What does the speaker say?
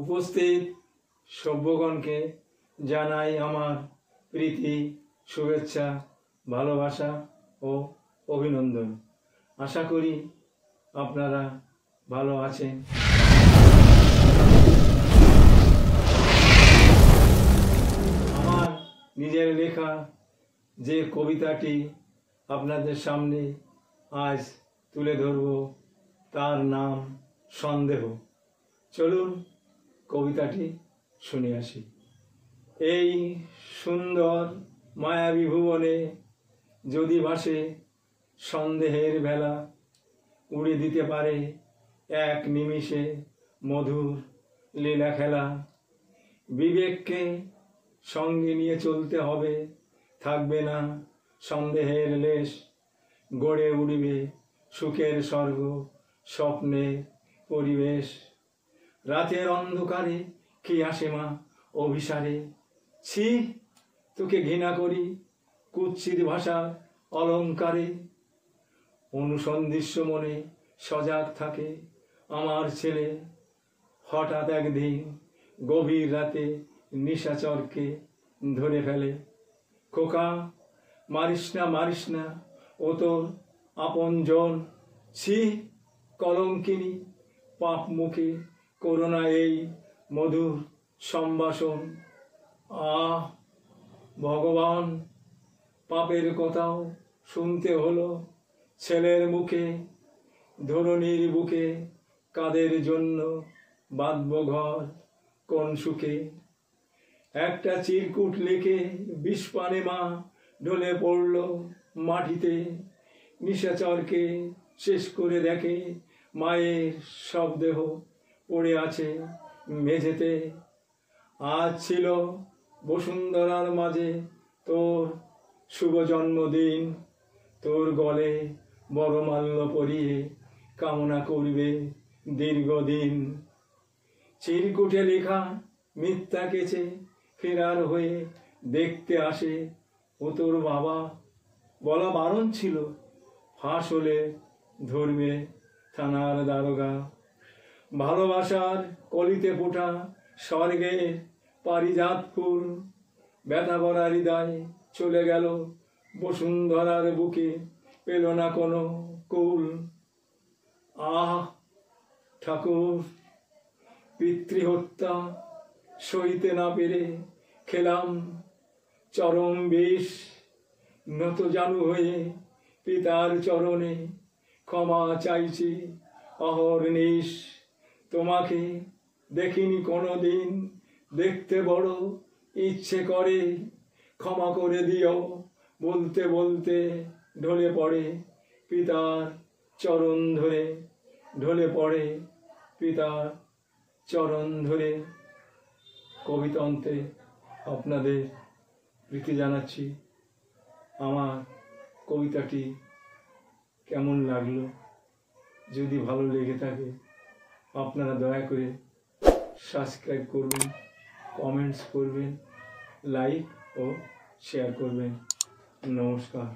উপস্থিত সভ্যগণকে জানাই আমার প্রীতি, শুভেচ্ছা, ভালোবাসা ও অভিনন্দন। আশা করি আপনারা ভালো আছেন। আমার নিজের লেখা যে কবিতাটি আপনাদের সামনে আজ তুলে ধরব তার নাম সন্দেহ। চলুন কবিতাটি শুনে আসি। এই সুন্দর মায়াবী ভুবনে যদি ভাসে সন্দেহের ভেলা, উড়ে দিতে পারে এক নিমিষে মধুর লীলা খেলা। বিবেককে সঙ্গে নিয়ে চলতে হবে, থাকবে না সন্দেহের লেশ। গড়ে উঠবে সুখের স্বর্গ, স্বপ্নের পরিবেশ। রাতের অন্ধকারে কি আসে মা অভিসারে, ছি তোকে ঘৃণা করি কুৎসিত ভাষার অলঙ্কারে। অনুসন্ধিৎস মনে সজাগ থাকে আমার ছেলে, হঠাৎ একদিন গভীর রাতে নিশাচরকে ধরে ফেলে। খোকা মারিস না ও তোর আপনজন, ছি কলঙ্কিনী পাপ মুখে করোনা এই মধুর সম্ভাষণ। আহ ভগবান, পাপের কথাও শুনতে হলো ছেলের মুখে। ধরণীর বুকে কাদের জন্য বাঁধব ঘর কোন সুখে। একটা চিরকুট লেখে বিষপানে মা ঢলে পড়ল মাটিতে। নিশাচরকে শেষ করে দেখে মায়ের সব দেহ পড়ে আছে মেঝেতে। আজ ছিল বসুন্ধরার মাঝে তোর শুভ জন্মদিন, তোর গলে বড়মাল্য পরিয়ে কামনা করবে দীর্ঘদিন। চিরকুটে লেখা মিথ্যা কেচে ফেরার হয়ে দেখতে আসে ও তোর বাবা। বলা বারণ ছিল, ফাঁস হলে ধরবে থানার দারোগা। ভালোবাসার কলিতে ফোটা স্বর্গের পারিজাত ফুল, ব্যথা ভরা হৃদয় চলে গেল বসুন্ধরার বুকে, পেল না কোনো কুল। আহ ঠাকুর, পিতৃহত্যা সইতে না পেরে খেলাম চরম বিষ। নত জানু হয়ে পিতার চরণে ক্ষমা চাইছি অহর্নিশ। তোমাকে দেখিনি কোনো দিন, দেখতে বড় ইচ্ছে করে, ক্ষমা করে দিও বলতে বলতে ঢলে পড়ে পিতার চরণ ধরে, ঢলে পড়ে পিতার চরণ ধরে। কবিতা অন্তে আপনাদের প্রীতি জানাচ্ছি। আমার কবিতাটি কেমন লাগলো, যদি ভালো লেগে থাকে আপনারা দয়া করে সাবস্ক্রাইব করবেন, কমেন্টস করবেন, লাইক ও শেয়ার করবেন। নমস্কার।